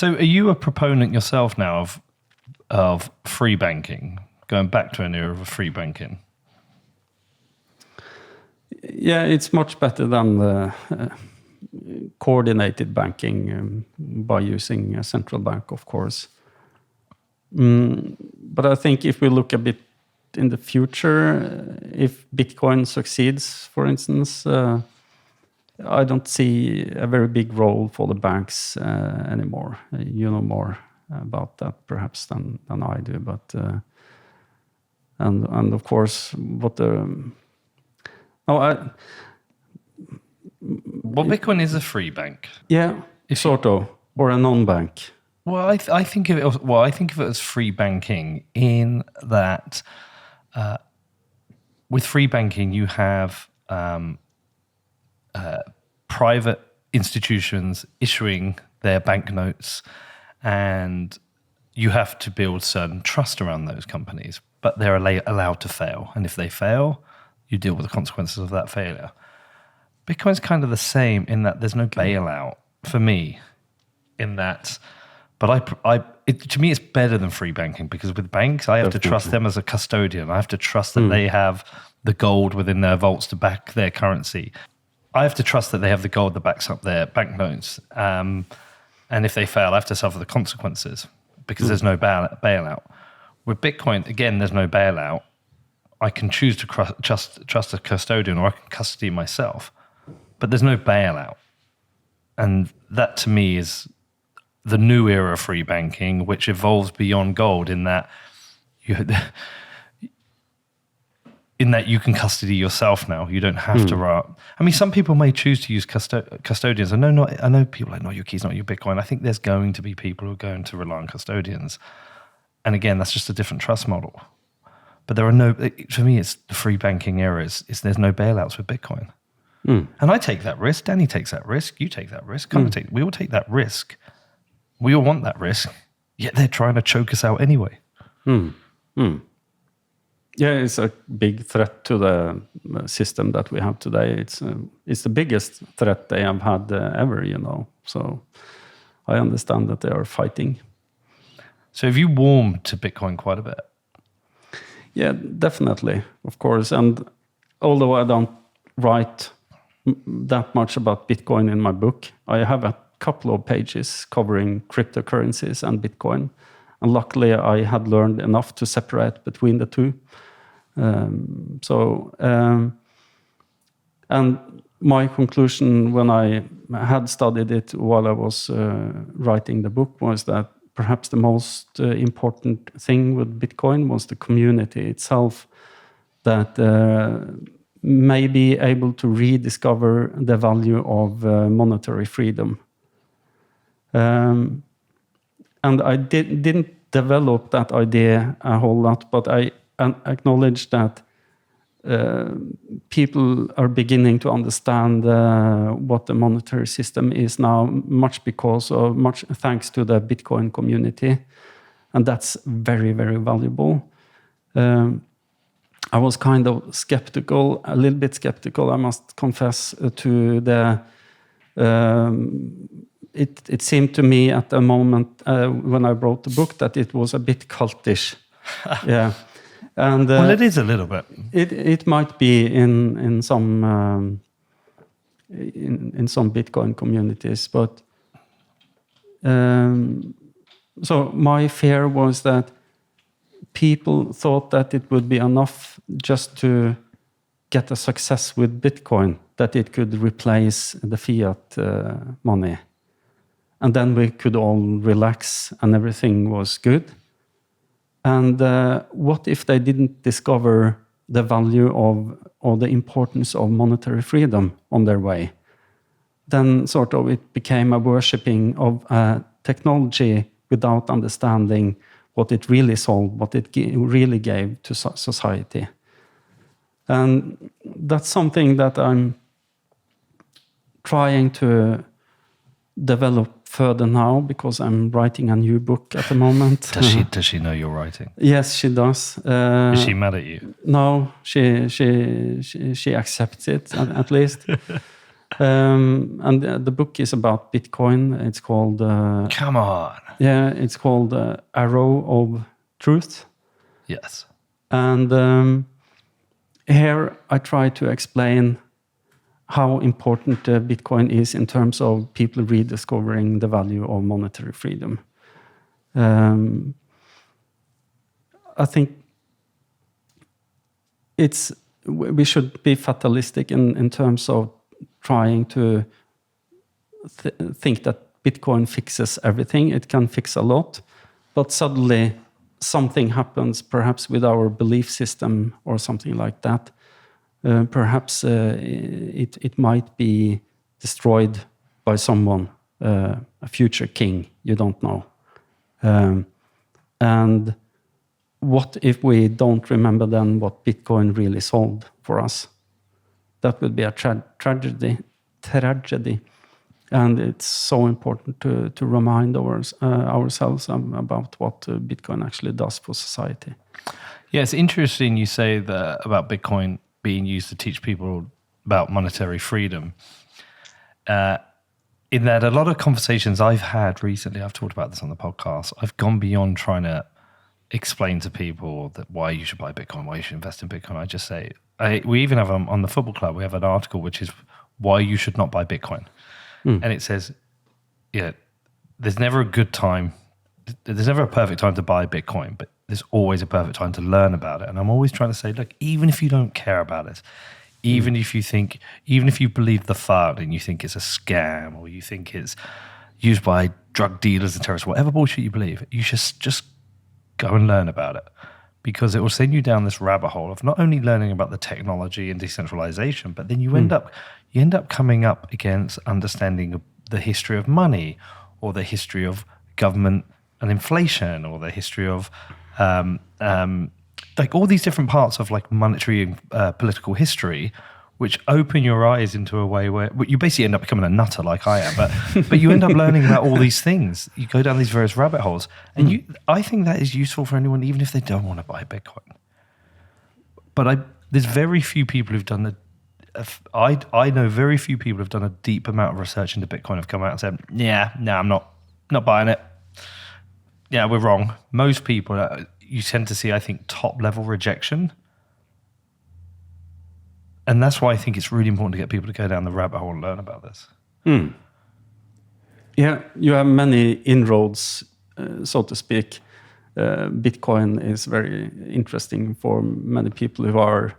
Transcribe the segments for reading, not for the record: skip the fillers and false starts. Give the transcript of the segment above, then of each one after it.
So are you a proponent yourself now of free banking, going back to an era of free banking? Yeah, it's much better than the coordinated banking by using a central bank, of course. But I think if we look a bit in the future, if Bitcoin succeeds, for instance, I don't see a very big role for the banks anymore. You know more about that perhaps than I do, but and of course, what the Well, Bitcoin is a free bank. Yeah, sort of, or a non-bank. Well, I think of it. Well, I think of it as free banking in that with free banking you have private institutions issuing their banknotes, and you have to build certain trust around those companies. But they're allowed to fail, and if they fail, you deal with the consequences of that failure. Bitcoin's kind of the same in that there's no bailout for me in that. But to me, it's better than free banking because with banks, I have to trust them as a custodian. I have to trust that they have the gold within their vaults to back their currency. I have to trust that they have the gold that backs up their banknotes. And if they fail, I have to suffer the consequences because there's no bailout. With Bitcoin, again, there's no bailout. I can choose to trust a custodian or I can custody myself. But there's no bailout. And that to me is the new era of free banking, which evolves beyond gold in that you can custody yourself now. You don't have to write. I mean, some people may choose to use custodians. I know people like, not your keys, not your Bitcoin. I think there's going to be people who are going to rely on custodians. And again, that's just a different trust model. But there are for me, it's the free banking era. There's no bailouts with Bitcoin. And I take that risk. Danny takes that risk. You take that risk. We all take that risk. We all want that risk. Yet they're trying to choke us out anyway. Yeah, it's a big threat to the system that we have today. It's the biggest threat they have had ever, So I understand that they are fighting. So have you warmed to Bitcoin quite a bit? Yeah, definitely, of course. And although I don't write that much about Bitcoin in my book, I have a couple of pages covering cryptocurrencies and Bitcoin. And luckily, I had learned enough to separate between the two. And my conclusion when I had studied it while I was writing the book was that perhaps the most important thing with Bitcoin was the community itself that may be able to rediscover the value of monetary freedom. And I didn't develop that idea a whole lot, but I acknowledge that people are beginning to understand what the monetary system is now, much thanks to the Bitcoin community, and that's very, very valuable. I was kind of a little bit skeptical, I must confess, to the. It seemed to me at the moment when I wrote the book that it was a bit cultish. Yeah. And, well, it is a little bit. It might be in some Bitcoin communities, but so my fear was that people thought that it would be enough just to get a success with Bitcoin, that it could replace the fiat money, and then we could all relax and everything was good. And what if they didn't discover the value of or the importance of monetary freedom on their way? Then sort of it became a worshipping of technology without understanding what it really solved, what it really gave to society. And that's something that I'm trying to develop further now because I'm writing a new book at the moment. Does she know you're writing? Yes, she does. Is she mad at you? No, she accepts it at least. And the book is about Bitcoin. It's called Come on. it's called Arrow of Truth. Yes. And here I try to explain how important Bitcoin is in terms of people rediscovering the value of monetary freedom. I think we should be fatalistic in terms of trying to think that Bitcoin fixes everything. It can fix a lot, but suddenly something happens, perhaps with our belief system or something like that. Perhaps it might be destroyed by someone, a future king, you don't know. And what if we don't remember then what Bitcoin really solved for us? That would be a tragedy. And it's so important to remind ourselves about what Bitcoin actually does for society. Yeah, it's interesting you say that about Bitcoin being used to teach people about monetary freedom. In that a lot of conversations I've had recently, I've talked about this on the podcast, I've gone beyond trying to explain to people that why you should buy Bitcoin, why you should invest in Bitcoin. I just say, we even have on the football club, we have an article which is why you should not buy Bitcoin. And it says, there's never a good time, there's never a perfect time to buy Bitcoin, but there's always a perfect time to learn about it. And I'm always trying to say, look, even if you don't care about it, even if you believe the FUD and you think it's a scam or you think it's used by drug dealers and terrorists, whatever bullshit you believe, you should just go and learn about it, because it will send you down this rabbit hole of not only learning about the technology and decentralization, but then you end up coming up against understanding the history of money, or the history of government and inflation, or the history of like all these different parts of like monetary and political history, which open your eyes into a way where you basically end up becoming a nutter like I am, but you end up learning about all these things. You go down these various rabbit holes, and I think that is useful for anyone, even if they don't want to buy Bitcoin. But there's very few people who've done I know very few people who've done a deep amount of research into Bitcoin, have come out and said, I'm not buying it. Yeah, we're wrong. Most people, you tend to see, I think, top level rejection. And that's why I think it's really important to get people to go down the rabbit hole and learn about this. Yeah, you have many inroads, so to speak. Bitcoin is very interesting for many people who are,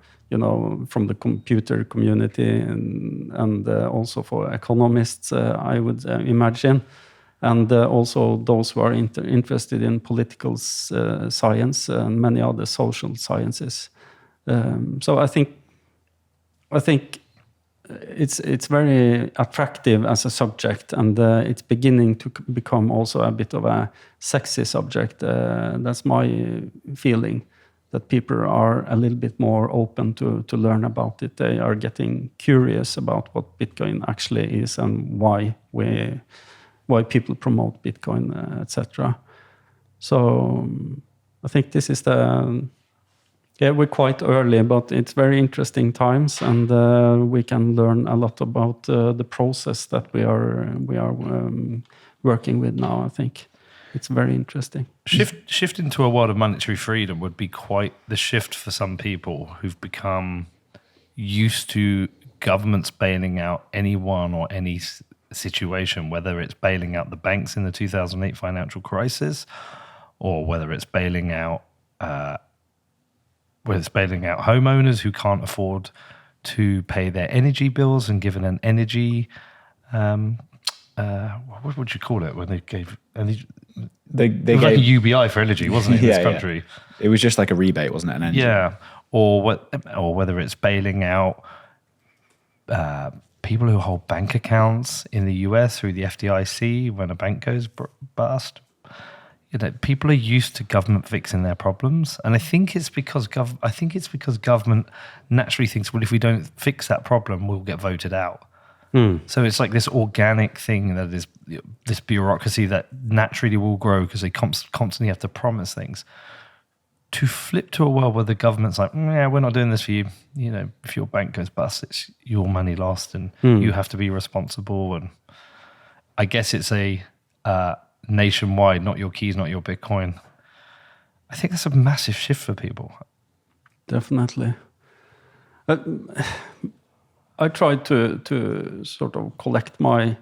from the computer community, and also for economists, I would imagine, and also those who are interested in political science and many other social sciences. So I think it's very attractive as a subject, and it's beginning to become also a bit of a sexy subject. That's my feeling, that people are a little bit more open to learn about it. They are getting curious about what Bitcoin actually is and why people promote Bitcoin, etc. So I think this is we're quite early, but it's very interesting times, and we can learn a lot about the process that we are working with now. I think it's very interesting. Shift into a world of monetary freedom would be quite the shift for some people who've become used to governments bailing out anyone or any situation, whether it's bailing out the banks in the 2008 financial crisis, or whether it's bailing out homeowners who can't afford to pay their energy bills and given an energy, what would you call it when they gave energy? They it was gave like a UBI for energy, wasn't it, in this country? Yeah. It was just like a rebate, wasn't it? An energy. Yeah, or whether it's bailing out people who hold bank accounts in the US through the FDIC when a bank goes bust. People are used to government fixing their problems, and I think it's because government naturally thinks, well, if we don't fix that problem, we'll get voted out. So it's like this organic thing that is this bureaucracy that naturally will grow because they constantly have to promise things. to flip to a world where the government's like, yeah, we're not doing this for you. You know, if your bank goes bust, it's your money lost, and you have to be responsible. And I guess it's a nationwide, not your keys, not your Bitcoin. I think that's a massive shift for people. Definitely. I tried to sort of collect my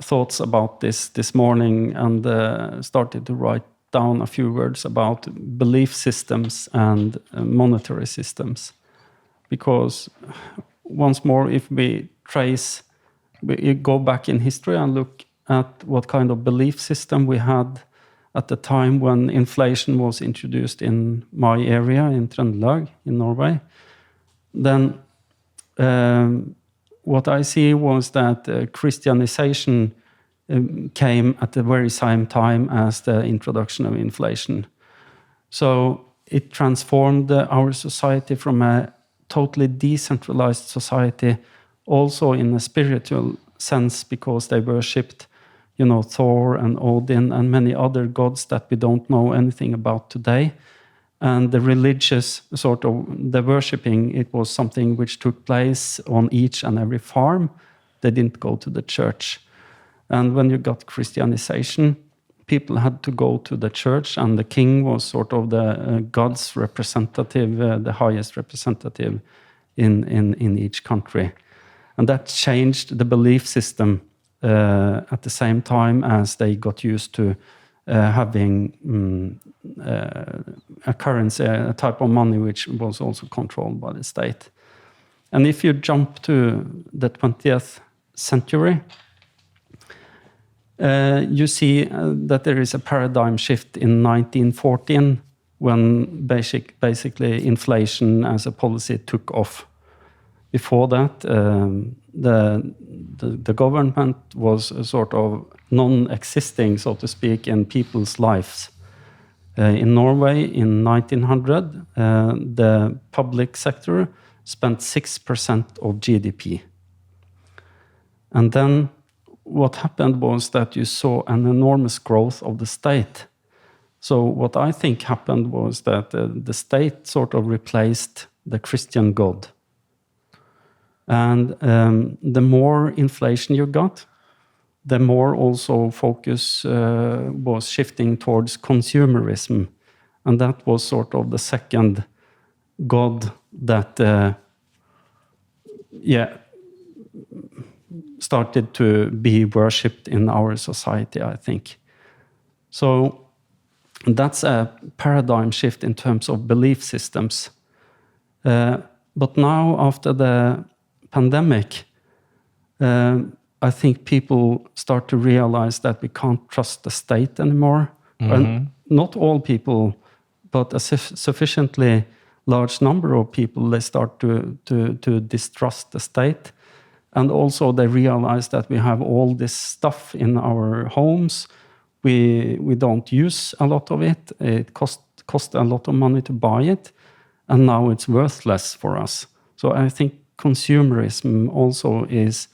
thoughts about this morning and started to write down a few words about belief systems and monetary systems. Because once more, if we go back in history and look at what kind of belief system we had at the time when inflation was introduced in my area in Trøndelag in Norway, then what I see was that Christianization came at the very same time as the introduction of inflation. So it transformed our society from a totally decentralized society, also in a spiritual sense, because they worshipped, Thor and Odin and many other gods that we don't know anything about today. And the religious the worshipping, it was something which took place on each and every farm. They didn't go to the church. And when you got Christianization, people had to go to the church, and the king was sort of the God's representative, the highest representative in each country. And that changed the belief system at the same time as they got used to having a currency, a type of money which was also controlled by the state. And if you jump to the 20th century, you see that there is a paradigm shift in 1914 when basically inflation as a policy took off. Before that, the government was sort of non-existing, so to speak, in people's lives. In Norway, in 1900, the public sector spent 6% of GDP. And then what happened was that you saw an enormous growth of the state. So what I think happened was that the state sort of replaced the Christian God. And the more inflation you got, the more also focus was shifting towards consumerism. And that was sort of the second God that, started to be worshipped in our society, I think. So that's a paradigm shift in terms of belief systems. But now, after the pandemic, I think people start to realize that we can't trust the state anymore. And not all people, but a sufficiently large number of people, they start to distrust the state. And also they realize that we have all this stuff in our homes. We don't use a lot of it. It cost a lot of money to buy it. And now it's worthless for us. So I think consumerism also is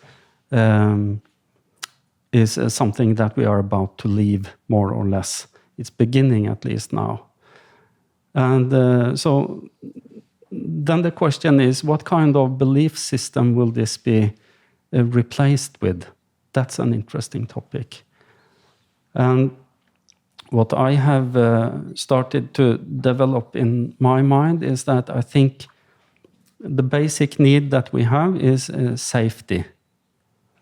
something that we are about to leave, more or less. It's beginning at least now. And so then the question is, what kind of belief system will this be replaced with? That's an interesting topic. And what I have started to develop in my mind is that I think the basic need that we have is safety.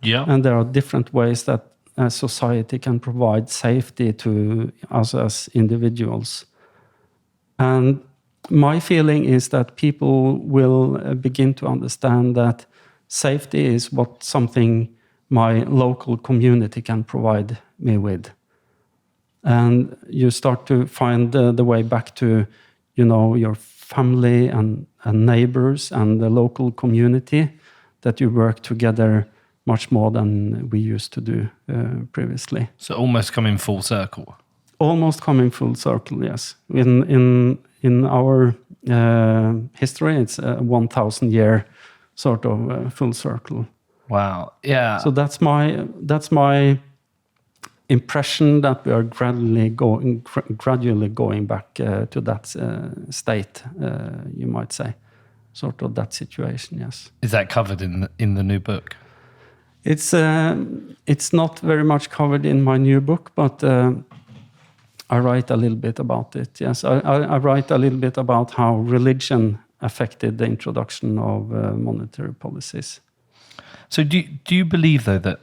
Yeah. And there are different ways that a society can provide safety to us as individuals. And my feeling is that people will begin to understand that safety is what something my local community can provide me with. And you start to find the way back to, your family and neighbors and the local community, that you work together much more than we used to do previously. So almost coming full circle. Almost coming full circle, yes. In our history, it's a 1,000-year sort of full circle. Wow. Yeah. So that's my impression that we are gradually going back to that state, you might say, sort of that situation. Yes. Is that covered in the new book? It's not very much covered in my new book, but I write a little bit about it. Yes, I write a little bit about how religion affected the introduction of monetary policies. So do you believe, though, that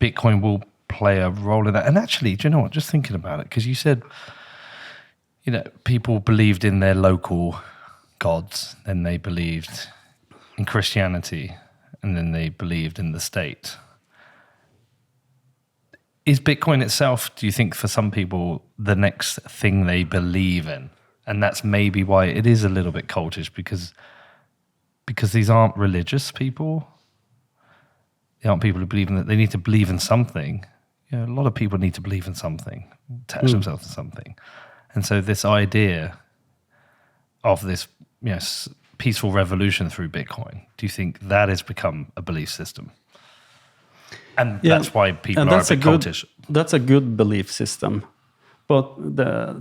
Bitcoin will play a role in that? And actually, do you know what? Just thinking about it, because you said, people believed in their local gods, then they believed in Christianity, and then they believed in the state. Is Bitcoin itself, do you think, for some people, the next thing they believe in? And that's maybe why it is a little bit cultish, because these aren't religious people. They aren't people who believe in that. They need to believe in something. A lot of people need to believe in something, attach themselves to something. And so this idea of this peaceful revolution through Bitcoin, do you think that has become a belief system? And that's why people are a bit cultish. That's a good belief system. But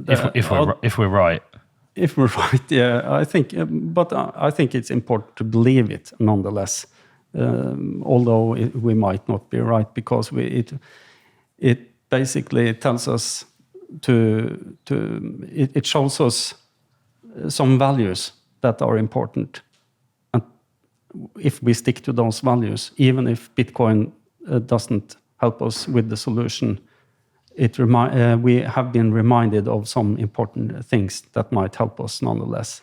if we're right. If we're right, yeah, I think it's important to believe it nonetheless, although we might not be right, because it basically tells us it shows us some values that are important, and if we stick to those values, even if Bitcoin doesn't help us with the solution, we have been reminded of some important things that might help us nonetheless.